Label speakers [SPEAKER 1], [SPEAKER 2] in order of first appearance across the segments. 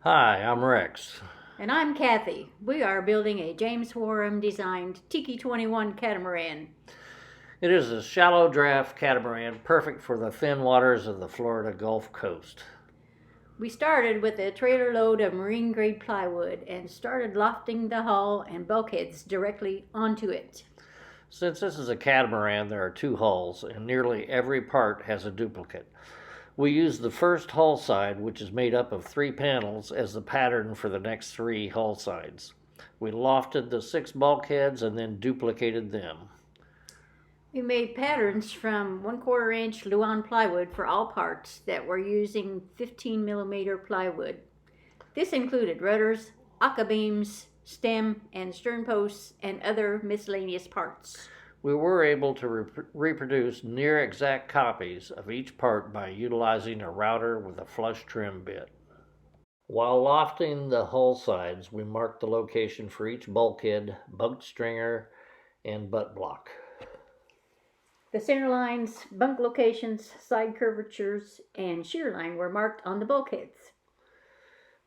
[SPEAKER 1] Hi, I'm Rex.
[SPEAKER 2] And I'm Kathy. We are building a James Wharram designed Tiki 21 catamaran.
[SPEAKER 1] It is a shallow draft catamaran perfect for the thin waters of the Florida Gulf Coast.
[SPEAKER 2] We started with a trailer load of marine grade plywood and started lofting the hull and bulkheads directly onto it.
[SPEAKER 1] Since this is a catamaran, there are two hulls, and nearly every part has a duplicate. We used the first hull side, which is made up of 3 panels, as the pattern for the next 3 hull sides. We lofted the 6 bulkheads and then duplicated them.
[SPEAKER 2] We made patterns from 1/4 inch Luan plywood for all parts that were using 15 millimeter plywood. This included rudders, akka beams, stem and stern posts, and other miscellaneous parts.
[SPEAKER 1] We were able to reproduce near exact copies of each part by utilizing a router with a flush trim bit. While lofting the hull sides, we marked the location for each bulkhead, bunk stringer, and butt block.
[SPEAKER 2] The center lines, bunk locations, side curvatures, and shear line were marked on the bulkheads.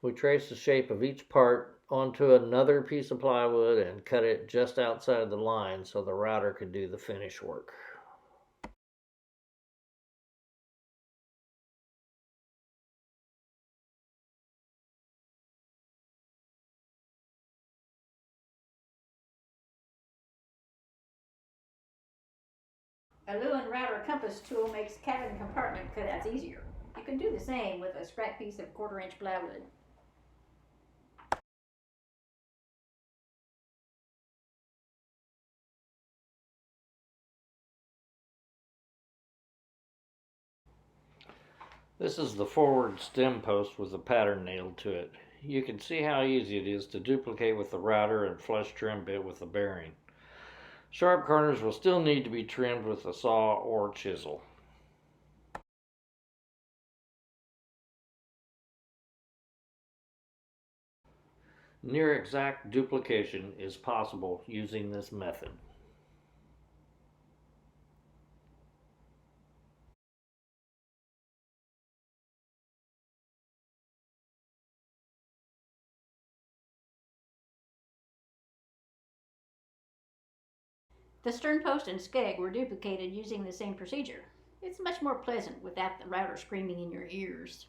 [SPEAKER 1] We traced the shape of each part onto another piece of plywood and cut it just outside the line so the router could do the finish work.
[SPEAKER 2] A Lewin router compass tool makes cabin compartment cutouts easier. You can do the same with a scrap piece of 1/4 inch plywood.
[SPEAKER 1] This is the forward stem post with the pattern nailed to it. You can see how easy it is to duplicate with the router and flush trim bit with the bearing. Sharp corners will still need to be trimmed with a saw or chisel. Near exact duplication is possible using this method.
[SPEAKER 2] The stern post and skeg were duplicated using the same procedure. It's much more pleasant without the router screaming in your ears.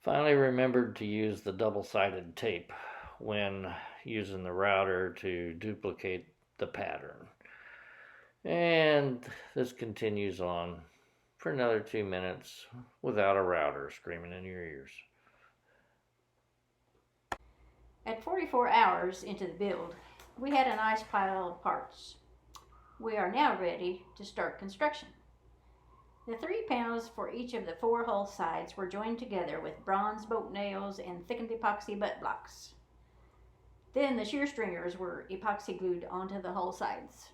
[SPEAKER 1] Finally remembered to use the double-sided tape when using the router to duplicate the pattern. And this continues on for another 2 minutes without a router screaming in your ears.
[SPEAKER 2] At 44 hours into the build, we had a nice pile of parts. We are now ready to start construction. The 3 panels for each of the 4 hull sides were joined together with bronze bolt nails and thickened epoxy butt blocks. Then the shear stringers were epoxy glued onto the hull sides.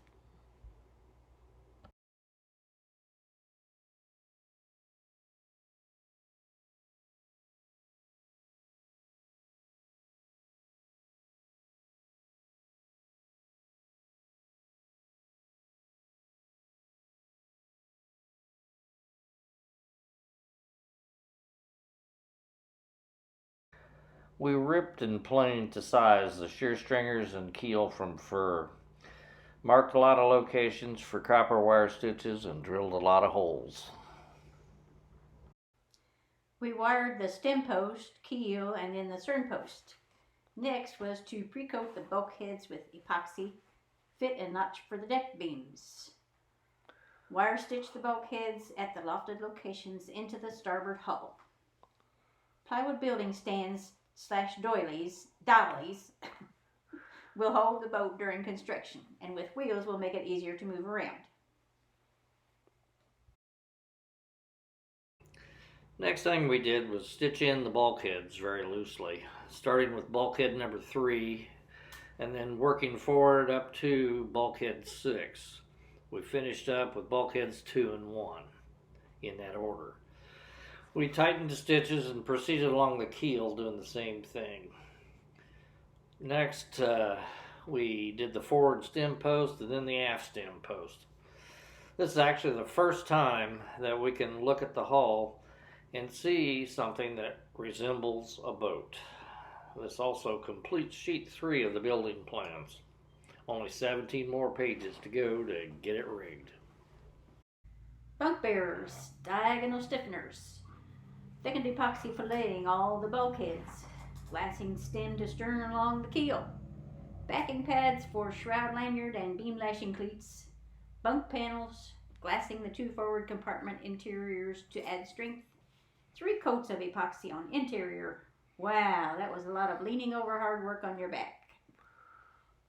[SPEAKER 1] We ripped and planed to size the shear stringers and keel from fur. Marked a lot of locations for copper wire stitches and drilled a lot of holes.
[SPEAKER 2] We wired the stem post, keel, and then the stern post. Next was to pre-coat the bulkheads with epoxy, fit a notch for the deck beams. Wire stitch the bulkheads at the lofted locations into the starboard hull. Plywood building stands / dollies will hold the boat during construction, and with wheels will make it easier to move around.
[SPEAKER 1] Next thing we did was stitch in the bulkheads very loosely, starting with bulkhead number 3 and then working forward up to bulkhead 6. We finished up with bulkheads 2 and 1 in that order. We tightened the stitches and proceeded along the keel doing the same thing. Next, we did the forward stem post and then the aft stem post. This is actually the first time that we can look at the hull and see something that resembles a boat. This also completes sheet 3 of the building plans. Only 17 more pages to go to get it rigged.
[SPEAKER 2] Bunk bearers, diagonal stiffeners, thickened epoxy filleting all the bulkheads, glassing stem to stern along the keel, backing pads for shroud lanyard and beam lashing cleats, bunk panels, glassing the 2 forward compartment interiors to add strength, 3 coats of epoxy on interior. Wow, that was a lot of leaning over hard work on your back.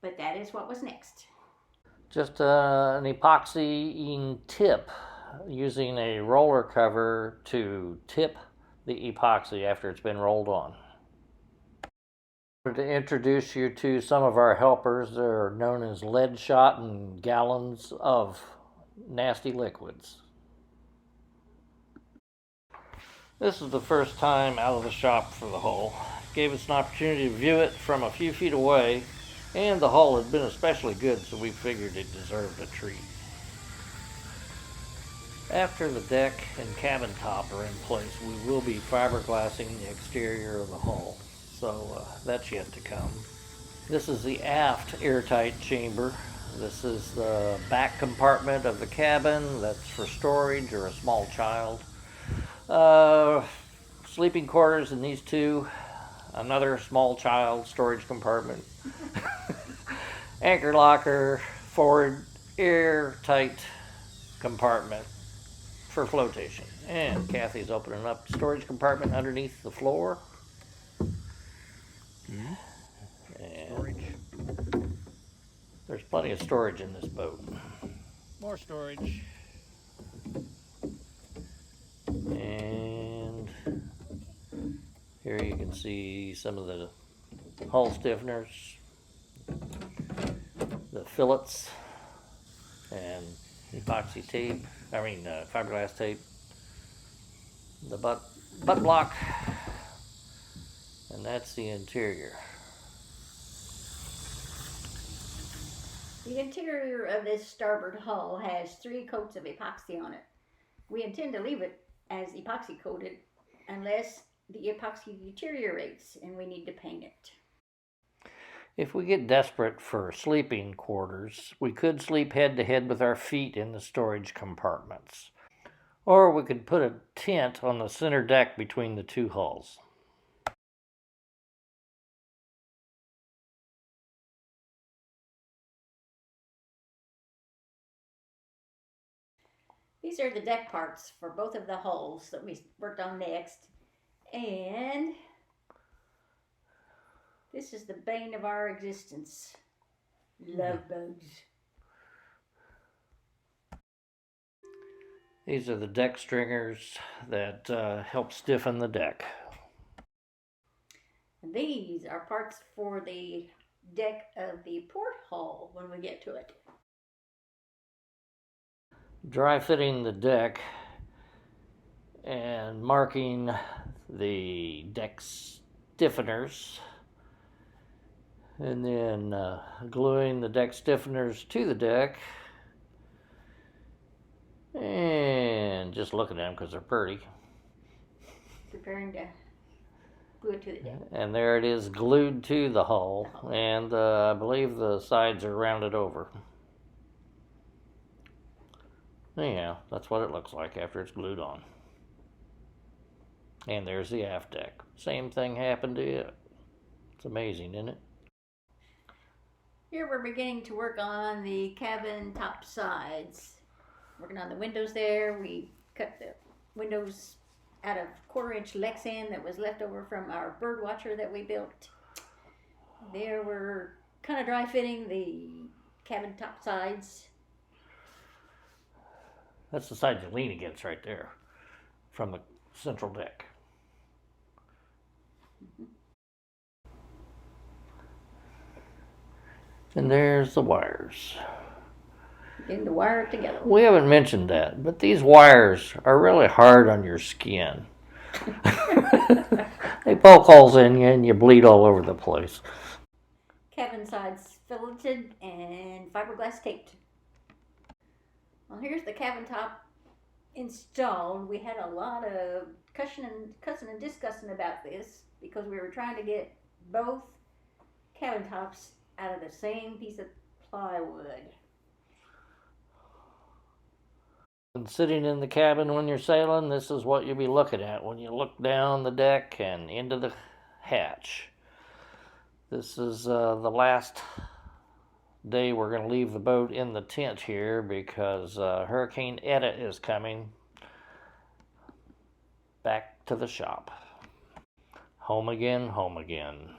[SPEAKER 2] But that is what was next.
[SPEAKER 1] Just an epoxy tip, using a roller cover to tip the epoxy after it's been rolled on. I wanted to introduce you to some of our helpers. They're known as lead shot and gallons of nasty liquids. This is the first time out of the shop for the hull. Gave us an opportunity to view it from a few feet away, and the hull had been especially good, so we figured it deserved a treat. After the deck and cabin top are in place, we will be fiberglassing the exterior of the hull, so that's yet to come. This is the aft airtight chamber. This is the back compartment of the cabin that's for storage or a small child. Sleeping quarters in these 2, another small child storage compartment, anchor locker, forward airtight compartment for flotation. And Kathy's opening up the storage compartment underneath the floor. And
[SPEAKER 3] Storage.
[SPEAKER 1] there's plenty of storage in this boat.
[SPEAKER 3] More storage.
[SPEAKER 1] And here you can see some of the hull stiffeners, the fillets, and epoxy tape, fiberglass tape, the butt block, and that's the interior.
[SPEAKER 2] The interior of this starboard hull has 3 coats of epoxy on it. We intend to leave it as epoxy coated unless the epoxy deteriorates and we need to paint it.
[SPEAKER 1] If we get desperate for sleeping quarters, we could sleep head to head with our feet in the storage compartments. Or we could put a tent on the center deck between the 2 hulls.
[SPEAKER 2] These are the deck parts for both of the hulls that we worked on next. And this is the bane of our existence. Love bugs.
[SPEAKER 1] These are the deck stringers that help stiffen the deck.
[SPEAKER 2] And these are parts for the deck of the port hull when we get to it.
[SPEAKER 1] Dry fitting the deck and marking the deck stiffeners, and then gluing the deck stiffeners to the deck, and just looking at them because they're pretty.
[SPEAKER 2] Preparing to glue it to the deck.
[SPEAKER 1] And there it is, glued to the hull, and I believe the sides are rounded over. Anyhow, that's what it looks like after it's glued on. And there's the aft deck. Same thing happened to it. It's amazing, isn't it?
[SPEAKER 2] Here we're beginning to work on the cabin top sides. Working on the windows there. We cut the windows out of 1/4-inch lexan that was left over from our bird watcher that we built. There we're kind of dry fitting the cabin top sides.
[SPEAKER 1] That's the side you lean against right there, from central deck. And there's the wires.
[SPEAKER 2] Getting to wire it together.
[SPEAKER 1] We haven't mentioned that, but these wires are really hard on your skin. They poke holes in you and you bleed all over the place.
[SPEAKER 2] Cabin sides filleted and fiberglass taped. Well, here's the cabin top installed. We had a lot of cussing and discussing about this because we were trying to get both cabin tops out of the same piece of plywood.
[SPEAKER 1] And sitting in the cabin when you're sailing, this is what you'll be looking at when you look down the deck and into the hatch. This is the last day we're going to leave the boat in the tent here because Hurricane Eta is coming back to the shop. Home again, home again.